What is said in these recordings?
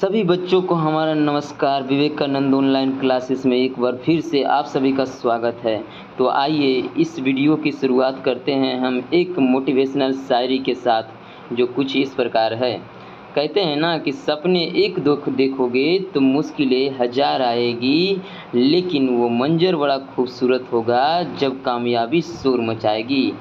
सभी बच्चों को हमारा नमस्कार। विवेकानंद ऑनलाइन क्लासेस में एक बार फिर से आप सभी का स्वागत है। तो आइए इस वीडियो की शुरुआत करते हैं हम एक मोटिवेशनल शायरी के साथ, जो कुछ इस प्रकार है। कहते हैं ना कि सपने एक दो देखोगे तो मुश्किलें हजार आएगी, लेकिन वो मंजर बड़ा खूबसूरत होगा जब कामयाबी शोर मचाएगी।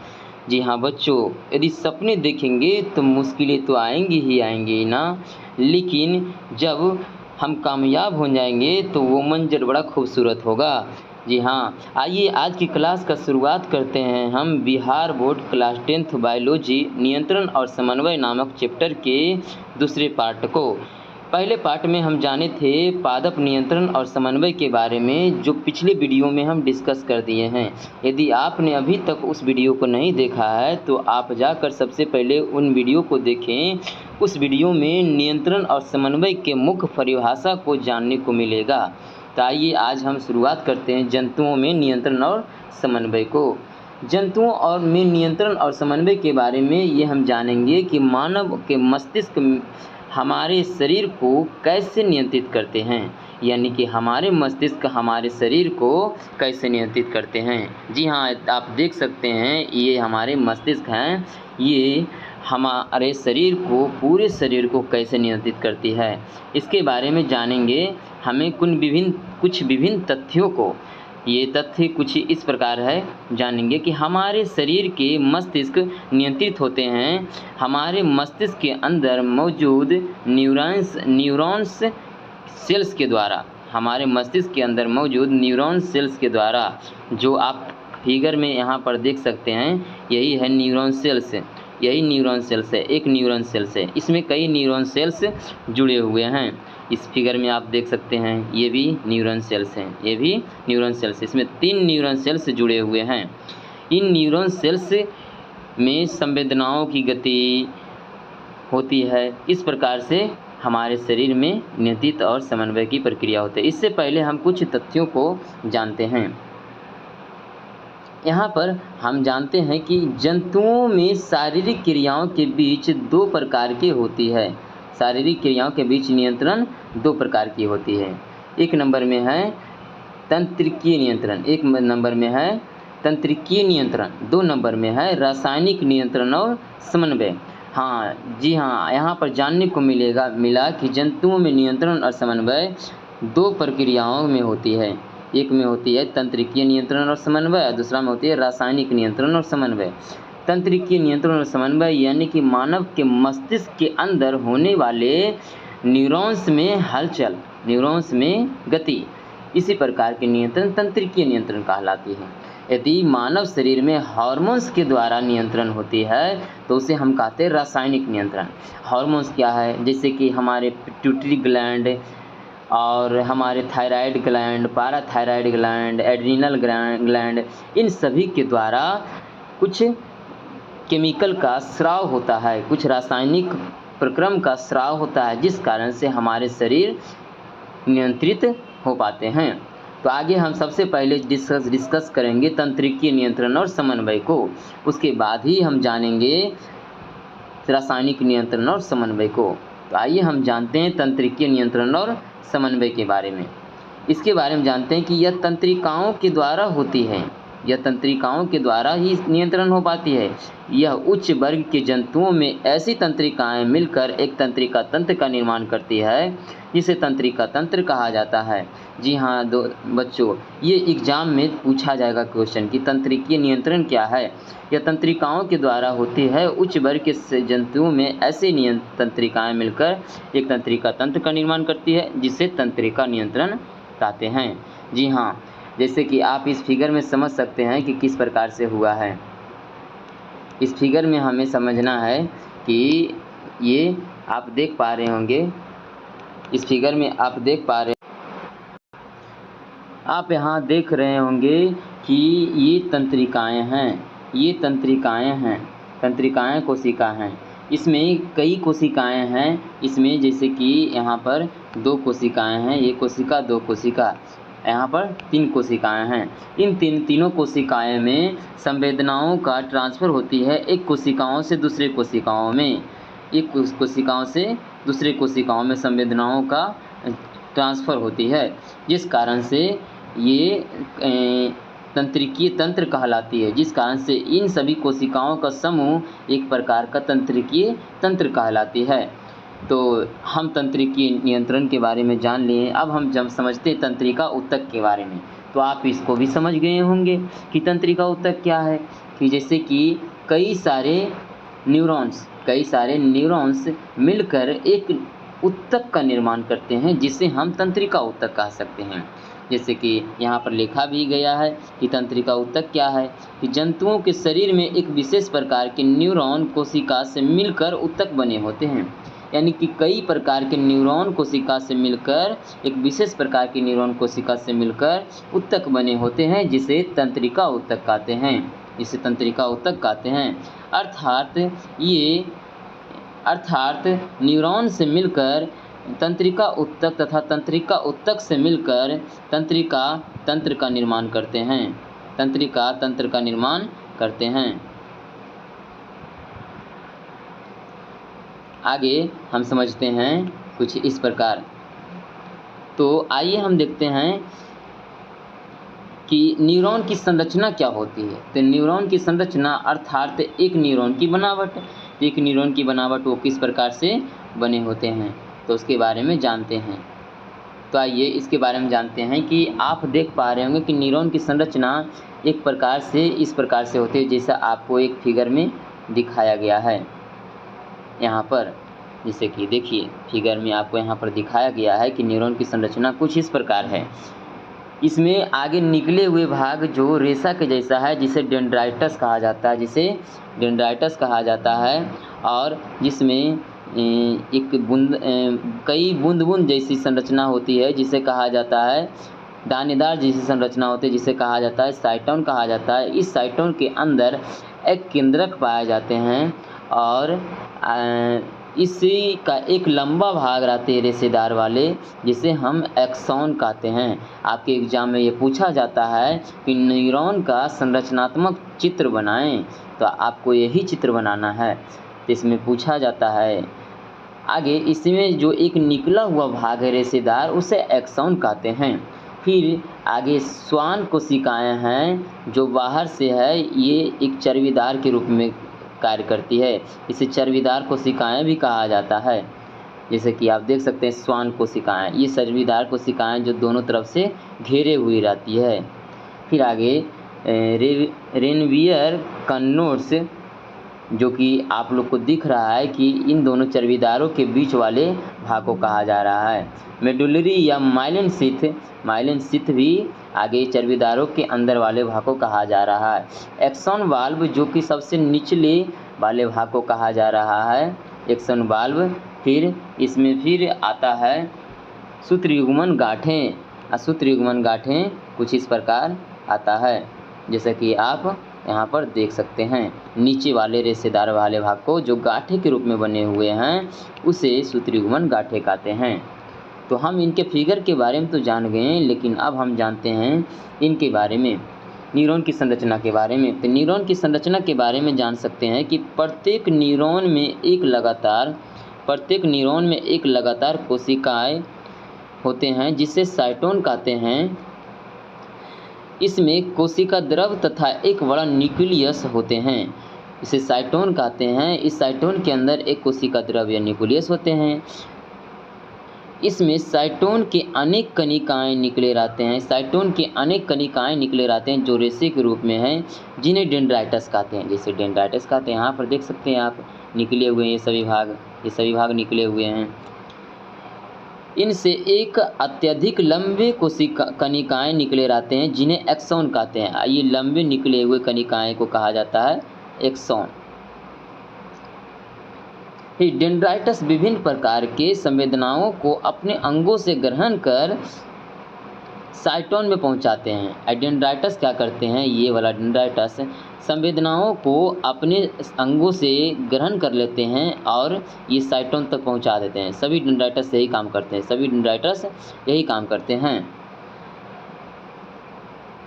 जी हाँ बच्चों, यदि सपने देखेंगे तो मुश्किलें तो आएंगी ही आएंगी ना, लेकिन जब हम कामयाब हो जाएंगे तो वो मंजर बड़ा खूबसूरत होगा। जी हाँ, आइए आज की क्लास का शुरुआत करते हैं हम Bihar board class 10th biology नियंत्रण और समन्वय नामक चैप्टर के दूसरे पार्ट को। पहले पार्ट में हम जाने थे पादप नियंत्रण और समन्वय के बारे में, जो पिछले वीडियो में हम डिस्कस कर दिए हैं। यदि आपने अभी तक उस वीडियो को नहीं देखा है तो आप जाकर सबसे पहले उन वीडियो को देखें। उस वीडियो में नियंत्रण और समन्वय के मुख्य परिभाषा को जानने को मिलेगा। तो आइए आज हम शुरुआत करते हैं जंतुओं में नियंत्रण और समन्वय को। जंतुओं और में नियंत्रण और समन्वय के बारे में ये हम जानेंगे कि मानव के मस्तिष्क हमारे शरीर को कैसे नियंत्रित करते हैं, यानी कि हमारे मस्तिष्क हमारे शरीर को कैसे नियंत्रित करते हैं। जी हाँ, आप देख सकते हैं ये हमारे मस्तिष्क हैं, ये हमारे शरीर को, पूरे शरीर को कैसे नियंत्रित करती है। इसके बारे में जानेंगे हमें कुछ विभिन्न तथ्यों को। ये तथ्य कुछ इस प्रकार है, जानेंगे कि हमारे शरीर के मस्तिष्क नियंत्रित होते हैं हमारे मस्तिष्क के अंदर मौजूद न्यूरॉन्स सेल्स के द्वारा। हमारे मस्तिष्क के अंदर मौजूद न्यूरॉन सेल्स के द्वारा, जो आप फिगर में यहाँ पर देख सकते हैं, यही है न्यूरॉन सेल्स। यही न्यूरॉन सेल्स है, एक न्यूरॉन सेल्स है, इसमें कई न्यूरॉन सेल्स जुड़े हुए हैं। इस फिगर में आप देख सकते हैं ये भी न्यूरॉन सेल्स हैं, ये भी न्यूरॉन सेल्स, इसमें 3 न्यूरॉन सेल्स जुड़े हुए हैं। इन न्यूरॉन सेल्स में संवेदनाओं की गति होती है। इस प्रकार से हमारे शरीर में नियंत्रित और समन्वय की प्रक्रिया होती है। इससे पहले हम कुछ तथ्यों को जानते हैं। यहाँ पर हम जानते हैं कि जंतुओं में शारीरिक क्रियाओं के बीच 2 प्रकार की होती है। शारीरिक क्रियाओं के बीच नियंत्रण 2 प्रकार की होती है। एक नंबर में है तंत्रिकीय नियंत्रण, एक नंबर में है तंत्रिकीय नियंत्रण, 2 नंबर में है रासायनिक नियंत्रण और समन्वय। हाँ जी हाँ, यहाँ पर जानने को मिला कि जंतुओं में नियंत्रण और समन्वय 2 प्रक्रियाओं में होती है। एक में होती है तंत्रिकीय नियंत्रण और समन्वय, दूसरा में होती है रासायनिक नियंत्रण और समन्वय। तंत्रिकीय नियंत्रण और समन्वय यानी कि मानव के मस्तिष्क के अंदर होने वाले न्यूरॉन्स में हलचल, न्यूरॉन्स में गति, इसी प्रकार के नियंत्रण तंत्रिकीय नियंत्रण कहलाती है। यदि मानव शरीर में हार्मोन्स के द्वारा नियंत्रण होती है तो उसे हम कहते हैं रासायनिक नियंत्रण। हार्मोन्स क्या है, जैसे कि हमारे पिट्यूटरी ग्लैंड और हमारे thyroid gland, parathyroid gland, adrenal gland, इन सभी के द्वारा कुछ केमिकल का स्राव होता है, कुछ रासायनिक प्रक्रम का स्राव होता है, जिस कारण से हमारे शरीर नियंत्रित हो पाते हैं। तो आगे हम सबसे पहले डिस्कस करेंगे तंत्रिकीय नियंत्रण और समन्वय को, उसके बाद ही हम जानेंगे रासायनिक नियंत्रण और समन्वय को। तो आइए हम जानते हैं तंत्रिकीय नियंत्रण और समन्वय के बारे में। इसके बारे में जानते हैं कि यह तंत्रिकाओं के द्वारा होती है, यह तंत्रिकाओं के द्वारा ही नियंत्रण हो पाती है। यह उच्च वर्ग के जंतुओं में ऐसी तंत्रिकाएं मिलकर एक तंत्रिका तंत्र का निर्माण करती है, जिसे तंत्रिका तंत्र कहा जाता है। जी हाँ बच्चों, ये एग्जाम में पूछा जाएगा क्वेश्चन कि तंत्रिकीय नियंत्रण क्या है। यह तंत्रिकाओं के द्वारा होती है, उच्च वर्ग के जंतुओं में ऐसे तंत्रिकाएं मिलकर एक तंत्रिका तंत्र का निर्माण करती है, जिसे तंत्रिका नियंत्रण कहते हैं। जी हाँ, जैसे कि आप इस फिगर में समझ सकते हैं कि किस प्रकार से हुआ है। इस फिगर में हमें समझना है कि ये आप देख पा रहे होंगे, इस फिगर में आप देख पा रहे, आप यहाँ देख रहे होंगे कि ये तंत्रिकाएं हैं, ये तंत्रिकाएं हैं, तंत्रिकाएं कोशिका हैं। इसमें कई कोशिकाएं हैं, इसमें जैसे कि यहाँ पर 2 कोशिकाएं हैं, ये कोशिका 2 कोशिका, यहाँ पर 3 कोशिकाएं हैं। इन तीनों कोशिकाएं में संवेदनाओं का ट्रांसफ़र होती है एक कोशिकाओं से दूसरे कोशिकाओं में, एक कोशिकाओं से दूसरे कोशिकाओं में संवेदनाओं का ट्रांसफ़र होती है, जिस कारण से ये तंत्रिकीय तंत्र कहलाती है, जिस कारण से इन सभी कोशिकाओं का समूह एक प्रकार का तंत्रिकीय तंत्र कहलाती है। तो हम तंत्रिकीय नियंत्रण के बारे में जान लिए। अब हम जब समझते हैं तंत्रिका ऊतक के बारे में, तो आप इसको भी समझ गए होंगे कि तंत्रिका ऊतक क्या है। कि जैसे कि कई सारे न्यूरॉन्स मिलकर एक ऊतक का निर्माण करते हैं, जिसे हम तंत्रिका ऊतक कह सकते हैं। जैसे कि यहाँ पर लिखा भी गया है कि तंत्रिका ऊतक क्या है, कि जंतुओं के शरीर में एक विशेष प्रकार के न्यूरॉन कोशिका से मिलकर ऊतक बने होते हैं। यानी कि कई प्रकार के न्यूरॉन कोशिका से मिलकर एक विशेष प्रकार की न्यूरॉन कोशिका से मिलकर ऊतक बने होते हैं, जिसे तंत्रिका ऊतक कहते हैं। अर्थात न्यूरॉन से मिलकर तंत्रिका ऊतक तथा तंत्रिका ऊतक से मिलकर तंत्रिका तंत्र का निर्माण करते हैं। आगे हम समझते हैं कुछ इस प्रकार। तो आइए हम देखते हैं कि न्यूरॉन की संरचना क्या होती है। तो न्यूरॉन की संरचना अर्थात एक न्यूरॉन की बनावट वो किस प्रकार से बने होते हैं, तो उसके बारे में जानते हैं। तो आइए इसके बारे में जानते हैं कि आप देख पा रहे होंगे कि न्यूरॉन की संरचना इस प्रकार से होती है, जैसा आपको एक फिगर में दिखाया गया है। यहाँ पर जैसे कि देखिए फिगर में आपको यहाँ पर दिखाया गया है कि न्यूरॉन की संरचना कुछ इस प्रकार है। इसमें आगे निकले हुए भाग जो रेशा के जैसा है, जिसे डेंड्राइटस कहा जाता है, और जिसमें कई बूंद जैसी संरचना होती है, जिसे कहा जाता है दानेदार जैसी संरचना होती है, जिसे कहा जाता है साइटोन कहा जाता है। इस साइटोन के अंदर एक केंद्रक पाए जाते हैं, और इसी का एक लंबा भाग रहते हैं रेशेदार वाले, जिसे हम एक्सॉन कहते हैं। आपके एग्जाम में ये पूछा जाता है कि न्यूरॉन का संरचनात्मक चित्र बनाएं, तो आपको यही चित्र बनाना है, तो इसमें पूछा जाता है। आगे इसमें जो एक निकला हुआ भाग है रेशेदार, उसे एक्सॉन कहते हैं। फिर आगे श्वान कोशिकाएं हैं जो बाहर से है, ये एक चर्बीदार के रूप में कार्य करती है, इसे चर्बीदार कोशिकाएं भी कहा जाता है। जैसे कि आप देख सकते हैं श्वान कोशिकाएं, ये चर्बीदार कोशिकाएं जो दोनों तरफ से घेरे हुई रहती है। फिर आगे रेनवियर कन्नोड्स, जो कि आप लोग को दिख रहा है कि इन दोनों चर्बीदारों के बीच वाले भाग को कहा जा रहा है। मेडुलरी या माइलिन शीथ भी आगे चर्बीदारों के अंदर वाले भाग को कहा जा रहा है। एक्सॉन वाल्व, जो कि सबसे निचले वाले भाग को कहा जा रहा है, एक्सॉन वाल्व। फिर इसमें फिर आता है सूत्रयुग्मन गांठें कुछ इस प्रकार आता है, जैसा कि आप यहाँ पर देख सकते हैं। नीचे वाले रेशेदार वाले भाग को जो गांठे के रूप में बने हुए हैं, उसे सूत्रयुग्मन गांठें कहते हैं। तो हम इनके फिगर के बारे में तो जान गए हैं, लेकिन अब हम जानते हैं इनके बारे में, न्यूरॉन की संरचना के बारे में। तो न्यूरॉन की संरचना के बारे में जान सकते हैं कि प्रत्येक न्यूरॉन में एक लगातार कोशिकाएं होते हैं, जिसे साइटोन कहते हैं। इसमें कोशिका द्रव तथा एक बड़ा न्यूक्लियस होते हैं, इसे साइटोन कहते हैं। इस साइटोन के अंदर एक कोशिका द्रव या न्यूक्लियस होते हैं। इसमें साइटोन के अनेक कणिकाएं निकले रहते हैं, जो रेशे के रूप में हैं, जिन्हें डेंड्राइटस कहते हैं। जैसे डेंड्राइटस कहते हैं, यहाँ पर देख सकते हैं आप निकले हुए हैं ये सभी भाग निकले हुए हैं। इनसे एक अत्यधिक लंबे कणिकाएं निकले रहते हैं, जिन्हें एक्सॉन कहते हैं। ये लंबे निकले हुए कणिकाएं को कहा जाता है एक्सॉन। डेंड्राइटस विभिन्न प्रकार के संवेदनाओं को अपने अंगों से ग्रहण कर साइटोन में पहुंचाते हैं। डेंड्राइटस क्या करते हैं, ये वाला डेंड्राइटस संवेदनाओं को अपने अंगों से ग्रहण कर लेते हैं और ये साइटोन तक पहुंचा देते हैं। सभी डेंड्राइटस यही काम करते हैं।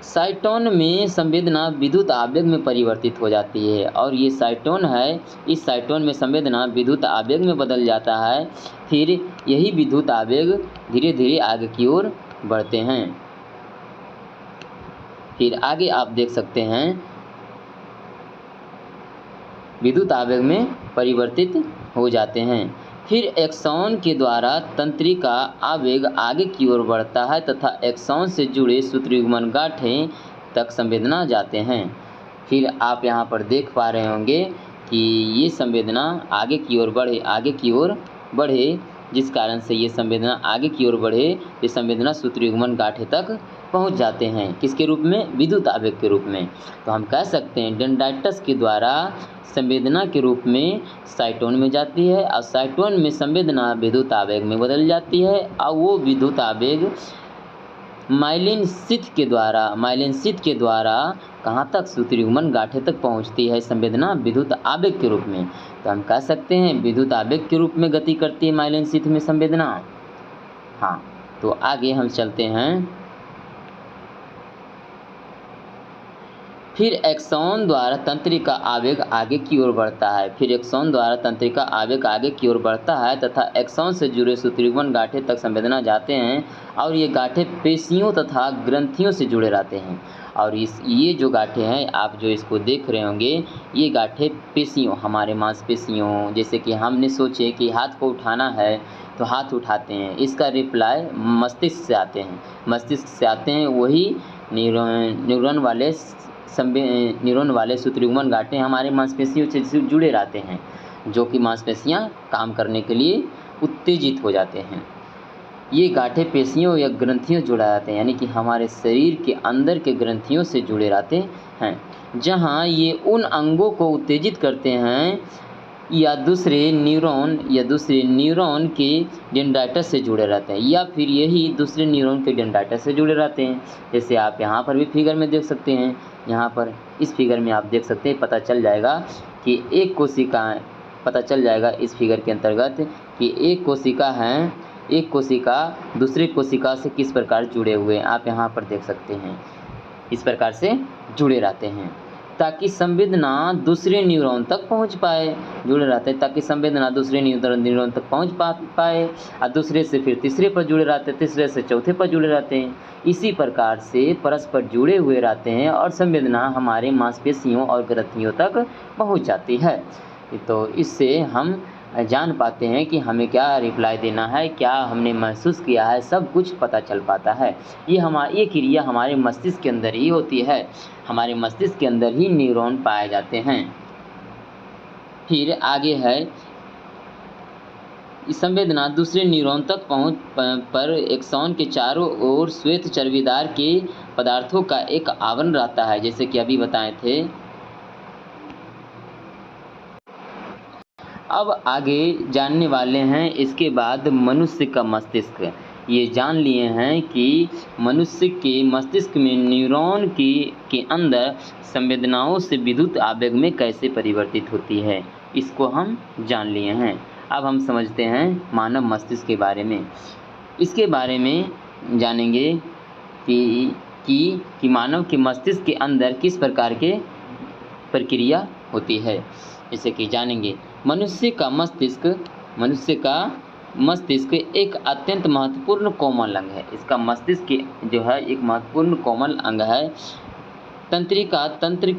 साइटोन में संवेदना विद्युत आवेग में परिवर्तित हो जाती है और ये साइटोन है, इस साइटोन में संवेदना विद्युत आवेग में बदल जाता है। फिर यही विद्युत आवेग धीरे धीरे आगे की ओर बढ़ते हैं। फिर आगे आप देख सकते हैं विद्युत आवेग में परिवर्तित हो जाते हैं। फिर एक्सॉन के द्वारा तंत्रिका आवेग आगे की ओर बढ़ता है तथा एक्सॉन से जुड़े सूत्रयुग्मन गांठें तक संवेदना जाते हैं। फिर आप यहाँ पर देख पा रहे होंगे कि ये संवेदना आगे की ओर बढ़े, जिस कारण से ये संवेदना आगे की ओर बढ़े, ये संवेदना सूत्रयुग्मन गांठें तक पहुँच जाते हैं। किसके रूप में? विद्युत आवेग के रूप में। तो हम कह सकते हैं डेंड्राइट्स के द्वारा संवेदना के रूप में साइटोन में जाती है और साइटोन में संवेदना विद्युत आवेग में बदल जाती है और वो विद्युत आवेग माइलिन शीथ के द्वारा कहाँ तक? सूत्रयुग्मन गांठें तक पहुँचती है संवेदना विद्युत आवेग के रूप में। तो हम कह सकते हैं विद्युत आवेग के रूप में गति करती है माइलिन शीथ में संवेदना। हाँ, तो आगे हम चलते हैं। फिर एक्सॉन द्वारा तंत्रिका आवेग आगे की ओर बढ़ता है तथा एक्सॉन से जुड़े सूत्रयुग्मन गांठें तक संवेदना जाते हैं और ये गांठें पेशियों तथा ग्रंथियों से जुड़े रहते हैं। और ये जो गांठें हैं, आप जो इसको देख रहे होंगे, ये गांठें पेशियों, हमारे मांसपेशियों, जैसे कि हमने सोचे कि हाथ को उठाना है तो हाथ उठाते हैं, इसका रिप्लाई मस्तिष्क से आते हैं। वही न्यूरॉन वाले सूत्रयुग्मन गांठें हमारे मांसपेशियों से जुड़े रहते हैं, जो कि मांसपेशियां काम करने के लिए उत्तेजित हो जाते हैं। ये गांठें पेशियों या ग्रंथियों जुड़ा रहते हैं, यानी कि हमारे शरीर के अंदर के ग्रंथियों से जुड़े रहते हैं, जहां ये उन अंगों को उत्तेजित करते हैं या दूसरे न्यूरॉन के डेंड्राइट्स से जुड़े रहते हैं, या फिर यही दूसरे न्यूरॉन के डेंड्राइट्स से जुड़े रहते हैं। जैसे आप यहाँ पर भी फिगर में देख सकते हैं, यहाँ पर इस फिगर में आप देख सकते हैं, पता चल जाएगा इस फिगर के अंतर्गत कि एक कोशिका दूसरे कोशिका से किस प्रकार जुड़े हुए हैं। आप यहाँ पर देख सकते हैं, इस प्रकार से जुड़े रहते हैं ताकि संवेदना दूसरे न्यूरॉन तक पहुंच पाए, जुड़े रहते हैं ताकि संवेदना दूसरे न्यूरॉन तक पहुंच पाए और दूसरे से फिर तीसरे पर जुड़े रहते हैं, तीसरे से चौथे पर जुड़े रहते हैं। इसी प्रकार से परस्पर जुड़े हुए रहते हैं और संवेदना हमारे मांसपेशियों और ग्रंथियों तक पहुंच जाती है। तो इससे हम जान पाते हैं कि हमें क्या रिप्लाई देना है, क्या हमने महसूस किया है, सब कुछ पता चल पाता है। ये क्रिया हमारे मस्तिष्क के अंदर ही होती है, हमारे मस्तिष्क के अंदर ही न्यूरॉन पाए जाते हैं। फिर आगे है संवेदना दूसरे न्यूरॉन तक पहुंच पर एक्सॉन के चारों ओर श्वेत चर्बीदार के पदार्थों का एक आवरण रहता है, जैसे कि अभी बताए थे। अब आगे जानने वाले हैं इसके बाद मनुष्य का मस्तिष्क। ये जान लिए हैं कि मनुष्य के मस्तिष्क में न्यूरॉन के अंदर संवेदनाओं से विद्युत आवेग में कैसे परिवर्तित होती है, इसको हम जान लिए हैं। अब हम समझते हैं मानव मस्तिष्क के बारे में। इसके बारे में जानेंगे कि मानव के मस्तिष्क के अंदर किस प्रकार के प्रक्रिया होती है। जैसे कि जानेंगे मनुष्य का मस्तिष्क एक अत्यंत महत्वपूर्ण कोमल अंग है। इसका मस्तिष्क जो है एक महत्वपूर्ण कोमल अंग है। तंत्रिका तंत्र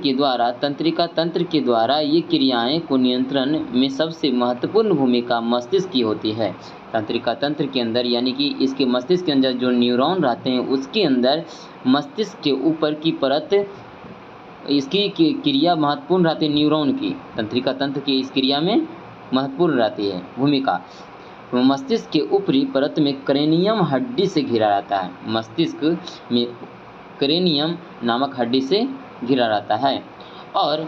के द्वारा ये क्रियाएं को नियंत्रण में सबसे महत्वपूर्ण भूमिका मस्तिष्क की होती है। तंत्रिका तंत्र के अंदर, यानी कि इसके मस्तिष्क के अंदर जो न्यूरॉन रहते हैं उसके अंदर मस्तिष्क के ऊपर की परत, इसकी क्रिया महत्वपूर्ण रहती है। न्यूरॉन की तंत्रिका तंत्र की इस क्रिया में महत्वपूर्ण रहती है भूमिका। मस्तिष्क के ऊपरी परत में क्रेनियम हड्डी से घिरा रहता है। मस्तिष्क में क्रेनियम नामक हड्डी से घिरा रहता है और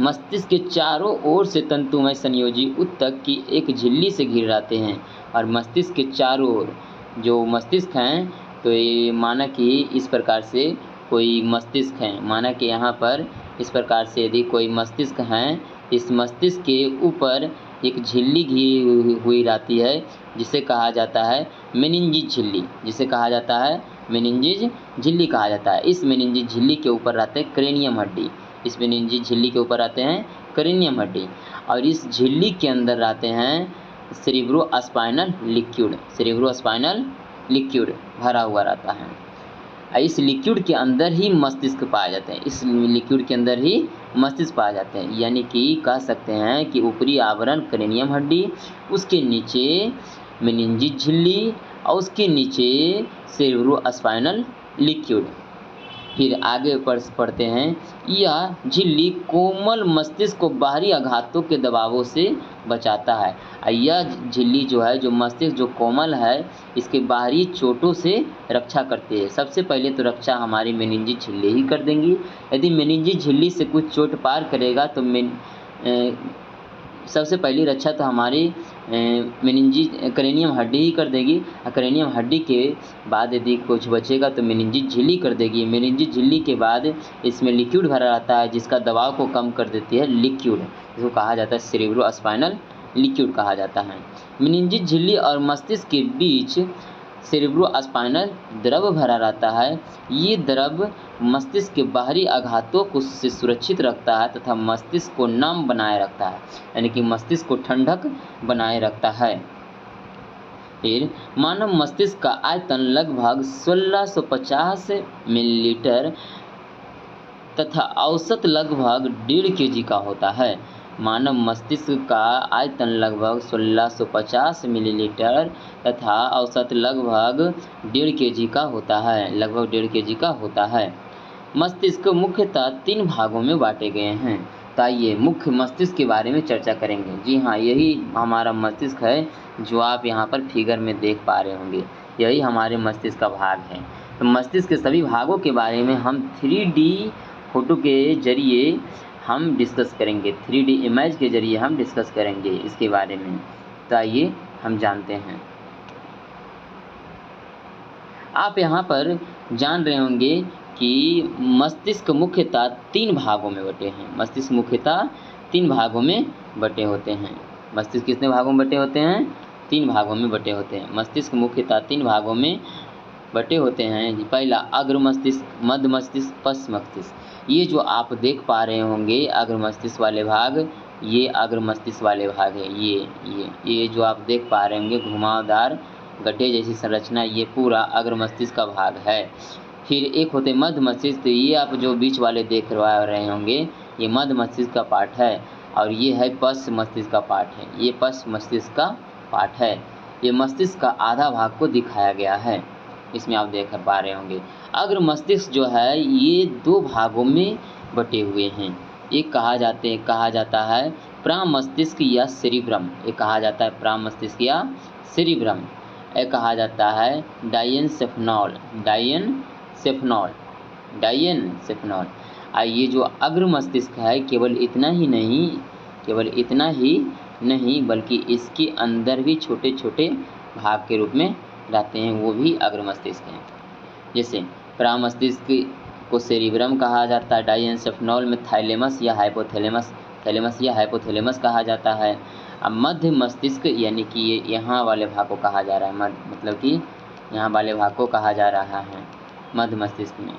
मस्तिष्क के चारों ओर से तंतुमय संयोजी ऊतक की एक झिल्ली से घिरे रहते हैं। और मस्तिष्क के चारों ओर जो मस्तिष्क हैं, तो ये माना कि इस प्रकार से कोई मस्तिष्क है, माना कि यहाँ पर इस प्रकार से यदि कोई मस्तिष्क हैं, इस मस्तिष्क के ऊपर एक झिल्ली घिरी हुई रहती है जिसे कहा जाता है मेनिंजी झिल्ली, जिसे कहा जाता है मेनिंजेस झिल्ली कहा जाता है। इस मेनिंजेस झिल्ली के ऊपर रहते हैं क्रेनियम हड्डी, इस मेनिंजेस झिल्ली के ऊपर आते हैं क्रेनियम हड्डी, और इस झिल्ली के अंदर रहते हैं सेरिब्रोस्पाइनल लिक्विड, सेरिब्रोस्पाइनल लिक्विड भरा हुआ रहता है। इस लिक्विड के अंदर ही मस्तिष्क पाए जाते हैं, इस लिक्विड के अंदर ही मस्तिष्क पाए जाते हैं। यानी कि कह सकते हैं कि ऊपरी आवरण क्रेनियम हड्डी, उसके नीचे मेनिंजेस झिल्ली और उसके नीचे सेरिब्रोस्पाइनल लिक्विड। फिर आगे पढ़ते हैं, यह झिल्ली कोमल मस्तिष्क को बाहरी आघातों के दबावों से बचाता है। यह झिल्ली जो है, जो मस्तिष्क जो कोमल है, इसके बाहरी चोटों से रक्षा करती है। सबसे पहले तो रक्षा हमारी मेनिंजेस झिल्ली ही कर देंगी। यदि मेनिंजेस झिल्ली से कुछ चोट पार करेगा तो सबसे पहली रक्षा तो हमारी मेनिंजेस क्रेनियम हड्डी ही कर देगी। क्रेनियम हड्डी के बाद यदि कुछ बचेगा तो मेनिंजेस झिल्ली कर देगी। मेनिंजेस झिल्ली के बाद इसमें लिक्विड भरा रहता है, जिसका दबाव को कम कर देती है लिक्विड, जिसको कहा जाता है सेरिब्रोस्पाइनल लिक्विड कहा जाता है। मेनिंजेस झिल्ली और मस्तिष्क के बीच सेरिब्रोस्पाइनल द्रव भरा रहता है। ये द्रव मस्तिष्क के बाहरी आघातों को से सुरक्षित रखता है तथा मस्तिष्क को नम बनाए रखता है, यानी कि मस्तिष्क को ठंडक बनाए रखता है। फिर मानव मस्तिष्क का आयतन लगभग 1650 मिलीलीटर तथा औसत लगभग 1.5 kg का होता है। मानव मस्तिष्क का आयतन लगभग 1650 मिलीलीटर तथा औसत लगभग 1.5 kg का होता है, लगभग 1.5 kg का होता है। मस्तिष्क मुख्यतः 3 भागों में बांटे गए हैं। तो आइए मुख्य मस्तिष्क के बारे में चर्चा करेंगे। जी हाँ, यही हमारा मस्तिष्क है जो आप यहाँ पर फिगर में देख पा रहे होंगे, यही हमारे मस्तिष्क का भाग है। तो मस्तिष्क के सभी भागों के बारे में हम 3D फोटो के जरिए हम डिस्कस करेंगे, 3D इमेज के जरिए हम डिस्कस करेंगे इसके बारे में। तो आइए हम जानते हैं। आप यहाँ पर जान रहे होंगे कि मस्तिष्क मुख्यतः 3 भागों में बटे हैं। मस्तिष्क मुख्यतः 3 भागों में बटे होते हैं। मस्तिष्क कितने भागों में बटे होते हैं? 3 भागों में बटे होते हैं। मस्तिष्क मुख्यतः 3 भागों में बटे होते हैं। पहला अग्र मस्तिष्क, मध्य मस्तिष्क, पश्च मस्तिष्क। ये जो आप देख पा रहे होंगे अग्र मस्तिष्क वाले भाग, ये अग्र मस्तिष्क वाले भाग है। ये जो आप देख पा रहे होंगे घुमावदार गड्ढे जैसी संरचना, ये पूरा अग्र मस्तिष्क का भाग है। फिर एक होते मध्य मस्तिष्क, ये आप जो बीच वाले देख रहे होंगे ये मध्य मस्तिष्क का पार्ट है, और ये है पश्च मस्तिष्क का पार्ट है। ये पश्च मस्तिष्क का पार्ट है। ये मस्तिष्क का आधा भाग को दिखाया गया है, इसमें आप देख पा रहे होंगे। अग्र मस्तिष्क जो है ये 2 भागों में बटे हुए हैं। एक कहा जाता है प्रामस्तिष्क या सेरिब्रम, एक कहा जाता है प्रामस्तिष्क या सेरिब्रम, एक कहा जाता है डायनसेफेनॉल। ये जो अग्र मस्तिष्क है केवल इतना ही नहीं बल्कि इसके अंदर भी छोटे छोटे भाग के रूप में रहते हैं, वो भी अग्र मस्तिष्क हैं। जैसे प्रामस्तिष्क को सेरिब्रम कहा जाता है, डायनसेफेनॉल में थैलेमस या हाइपोथैलेमस कहा जाता है। अब मध्य मस्तिष्क यानी कि ये यहाँ वाले भाग को कहा जा रहा है, मतलब कि यहाँ वाले भाग को कहा जा रहा है मध्य मस्तिष्क में,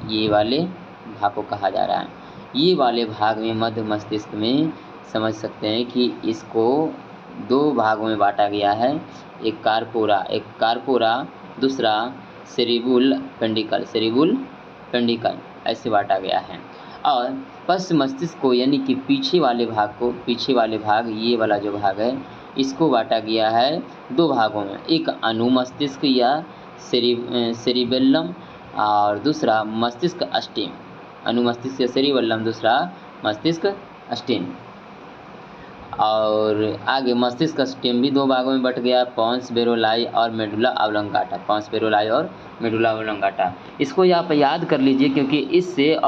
ये वाले भाग को कहा जा रहा है। ये वाले भाग में मध्य मस्तिष्क में समझ सकते हैं कि इसको 2 भागों में बांटा गया है, एक कार्पोरा, दूसरा सेरिबुल पेंडिकल ऐसे बांटा गया है। और पश्च मस्तिष्क को यानी कि पीछे वाले भाग ये वाला जो भाग है इसको बांटा गया है 2 भागों में, एक अनुमस्तिष्क या सेरिबेलम और दूसरा मस्तिष्क अस्टिन। अनुमस्तिष्क या सेरिबेलम, दूसरा मस्तिष्क अस्टिन। और आगे मस्तिष्क का स्टेम भी 2 भागों में बट गया, पॉन्स बेरोलाई और मेडुला ऑब्लोंगाटा। इसको आप याद कर लीजिए क्योंकि इससे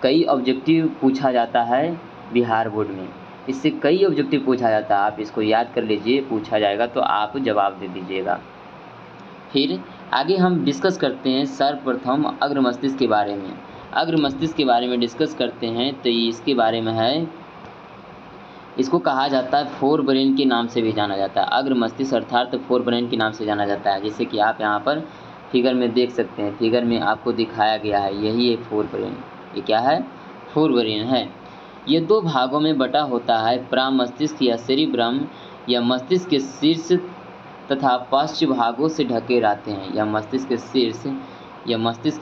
कई ऑब्जेक्टिव पूछा जाता है बिहार बोर्ड में, इससे कई ऑब्जेक्टिव पूछा जाता है। आप इसको याद कर लीजिए, पूछा जाएगा तो आप जवाब दे दीजिएगा। फिर आगे हम डिस्कस करते हैं सर्वप्रथम अग्र मस्तिष्क के बारे में। अग्र मस्तिष्क के बारे में डिस्कस करते हैं तो इसके बारे में है, इसको कहा जाता है फोर ब्रेन के नाम से भी जाना जाता है। अग्र मस्तिष्क अर्थात फोर ब्रेन के नाम से जाना जाता है। जैसे कि आप यहाँ पर फिगर में देख सकते हैं, फिगर में आपको दिखाया गया है, यही है फोर ब्रेन। ये क्या है? फोर ब्रेन है। ये दो भागों में बटा होता है, प्रामस्तिष्क या सेरिब्रम या मस्तिष्क के शीर्ष तथा पश्च भागों से ढके रहते हैं, या मस्तिष्क के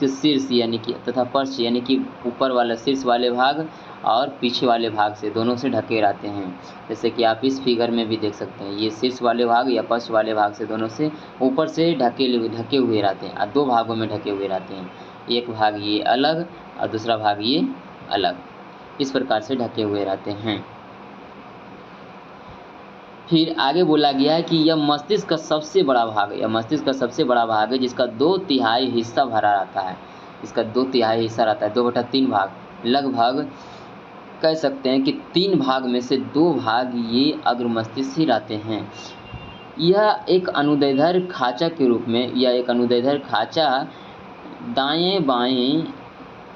शीर्ष यानी कि तथा पश्च यानी कि ऊपर वाला शीर्ष वाले भाग और पीछे वाले भाग से, दोनों से ढके रहते हैं। जैसे कि आप इस फिगर में भी देख सकते हैं, ये शीर्ष वाले भाग या पश्च वाले भाग से, दोनों से ऊपर से ढके हुए रहते हैं और दो भागों में ढके हुए रहते हैं। एक भाग ये अलग और दूसरा भाग ये अलग, इस प्रकार से ढके हुए रहते हैं। फिर आगे बोला गया है कि यह मस्तिष्क का सबसे बड़ा भाग है, जिसका 2/3 हिस्सा भरा रहता है। इसका 2/3 हिस्सा रहता है, 2/3 भाग, लगभग कह सकते हैं कि 3 भाग में से 2 भाग ये अग्र मस्तिष्क ही रहते हैं। यह एक अनुदैर्ध्य खांचा के रूप में, दाएं बाएं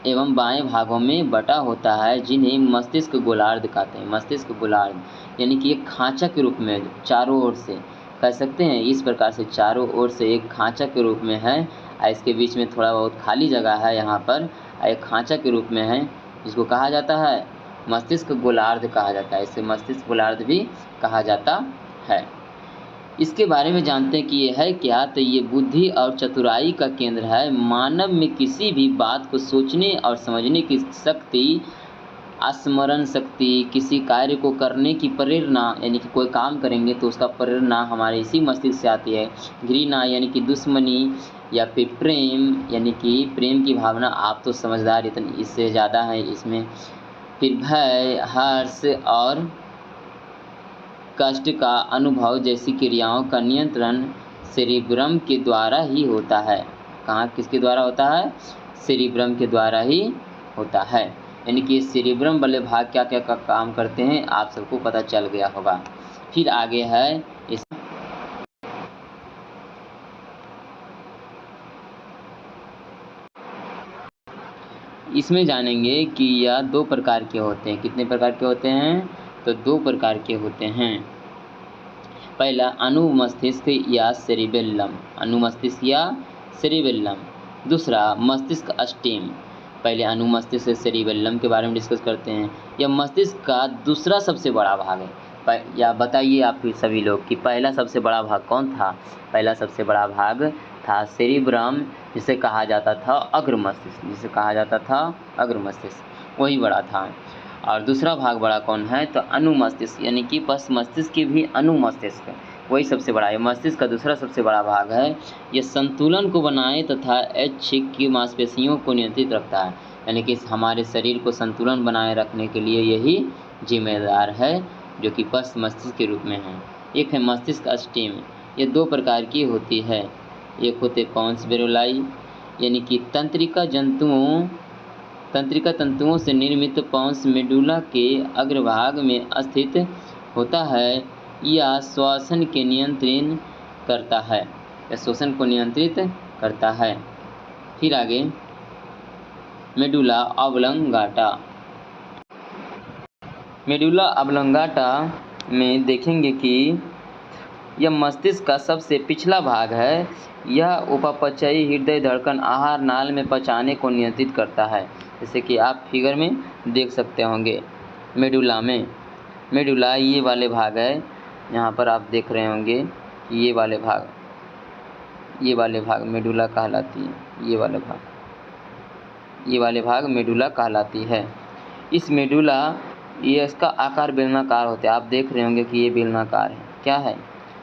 एवं बाएं भागों में बटा होता है, जिन्हें मस्तिष्क गोलार्ध कहते हैं। मस्तिष्क गोलार्ध यानी कि एक खांचा के रूप में, चारों ओर से कह सकते हैं, इस प्रकार से चारों ओर से एक खांचा के रूप में है। इसके बीच में थोड़ा बहुत खाली जगह है, यहाँ पर एक खांचा के रूप में है, जिसको कहा जाता है मस्तिष्क गोलार्ध कहा जाता है। इसे मस्तिष्क गोलार्ध भी कहा जाता है। इसके बारे में जानते हैं कि ये है क्या। तो ये बुद्धि और चतुराई का केंद्र है। मानव में किसी भी बात को सोचने और समझने की शक्ति, स्मरण शक्ति, किसी कार्य को करने की प्रेरणा, यानी कि कोई काम करेंगे तो उसका प्रेरणा हमारे इसी मस्तिष्क से आती है। घृणा यानी कि दुश्मनी, या फिर प्रेम यानी कि प्रेम की भावना, आप तो समझदार इतनी इससे ज़्यादा है इसमें। फिर भय, हर्ष और कष्ट का अनुभव जैसी क्रियाओं का नियंत्रण सेरिब्रम के द्वारा ही होता है। किसके द्वारा होता है? सेरिब्रम के द्वारा ही होता है। यानी कि सेरिब्रम वाले भाग क्या क्या का काम करते हैं, आप सबको पता चल गया होगा। फिर आगे है इसमें जानेंगे कि यह 2 प्रकार के होते हैं। कितने प्रकार के होते हैं? तो 2 प्रकार के होते हैं। पहला अनुमस्तिष्क या सेरिबेलम, दूसरा मस्तिष्क स्टेम। पहले अनुमस्तिष्क से सेरिबेलम के बारे में डिस्कस करते हैं। यह मस्तिष्क का दूसरा सबसे बड़ा भाग है। या बताइए आप सभी लोग कि पहला सबसे बड़ा भाग कौन था? पहला सबसे बड़ा भाग था सेरिब्रम, जिसे कहा जाता था अग्र मस्तिष्क, वही बड़ा था। और दूसरा भाग बड़ा कौन है? तो अनुमस्तिष्क, यानी कि बस मस्तिष्क की भी अनुमस्तिष्क, वही सबसे बड़ा है। मस्तिष्क का दूसरा सबसे बड़ा भाग है। यह संतुलन को बनाए तथा ऐच्छिक की मांसपेशियों को नियंत्रित रखता है। यानी कि हमारे शरीर को संतुलन बनाए रखने के लिए यही जिम्मेदार है, जो कि बस मस्तिष्क के रूप में है। एक है मस्तिष्क स्टेम, ये 2 प्रकार की होती है। एक होते पॉन्स बेरोलाई, यानी कि तंत्रिका तंतुओं से निर्मित पॉन्स मेडुला के अग्रभाग में स्थित होता है। यह श्वसन को नियंत्रित करता है। फिर आगे मेडुला ऑब्लंगाटा में देखेंगे कि यह मस्तिष्क का सबसे पिछला भाग है। यह उपापचयी हृदय धड़कन आहार नाल में पचाने को नियंत्रित करता है। जैसे कि आप फिगर में देख सकते होंगे, मेडुला ये वाले भाग है, यहाँ पर आप देख रहे होंगे कि ये वाले भाग मेडुला कहलाती है। ये वाले भाग मेडुला कहलाती है। इस मेडुला, ये इसका आकार बेलनाकार होता है। आप देख रहे होंगे कि ये बेलनाकार है। क्या है?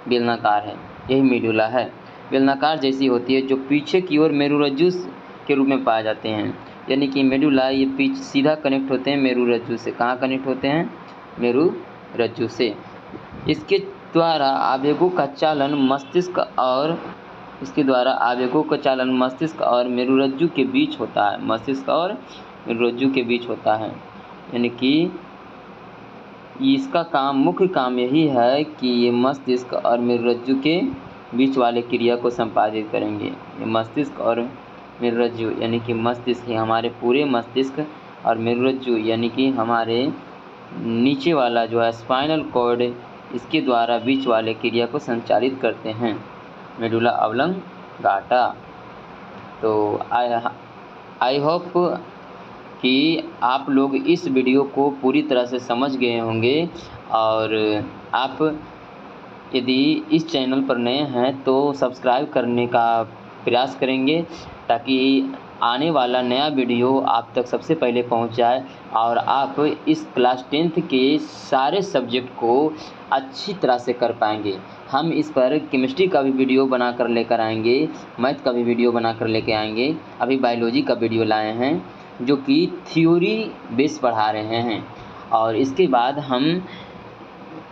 बेलनाकार है, यही मेडुला है। बेलनाकार जैसी होती है, जो पीछे की ओर मेरुरज्जु के रूप में पाए जाते हैं। यानी कि मेडुला ये पीछे सीधा कनेक्ट होते हैं मेरुरज्जु से। कहाँ कनेक्ट होते हैं? मेरुरज्जु से। इसके द्वारा आवेगों का चालन मस्तिष्क और मेरुरज्जु के बीच होता है। यानी कि इसका मुख्य काम यही है कि ये मस्तिष्क और मेरुरज्जु के बीच वाले क्रिया को संपादित करेंगे। ये मस्तिष्क और मेरुरज्जु, यानी कि मस्तिष्क हमारे पूरे मस्तिष्क, और मेरुरज्जु यानी कि हमारे नीचे वाला जो है स्पाइनल कॉर्ड, इसके द्वारा बीच वाले क्रिया को संचालित करते हैं। Medulla oblongata. तो आई होप कि आप लोग इस वीडियो को पूरी तरह से समझ गए होंगे। और आप यदि इस चैनल पर नए हैं तो सब्सक्राइब करने का प्रयास करेंगे, ताकि आने वाला नया वीडियो आप तक सबसे पहले पहुंच जाए और आप इस क्लास 10th के सारे सब्जेक्ट को अच्छी तरह से कर पाएंगे। हम इस पर केमिस्ट्री का भी वीडियो बनाकर लेकर आएंगे, मैथ का भी वीडियो बनाकर लेके आएंगे। अभी बायोलॉजी का वीडियो लाए हैं जो कि थ्योरी बेस पढ़ा रहे हैं, और इसके बाद हम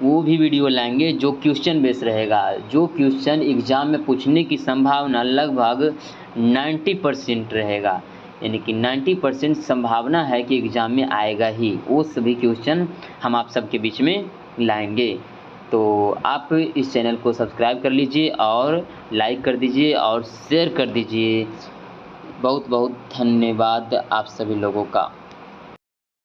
वो भी वीडियो लाएंगे जो क्वेश्चन बेस रहेगा, जो क्वेश्चन एग्ज़ाम में पूछने की संभावना लगभग 90% रहेगा। यानी कि 90% संभावना है कि एग्ज़ाम में आएगा ही, वो सभी क्वेश्चन हम आप सबके बीच में लाएंगे। तो आप इस चैनल को सब्सक्राइब कर लीजिए और लाइक कर दीजिए और शेयर कर दीजिए। बहुत बहुत धन्यवाद आप सभी लोगों का।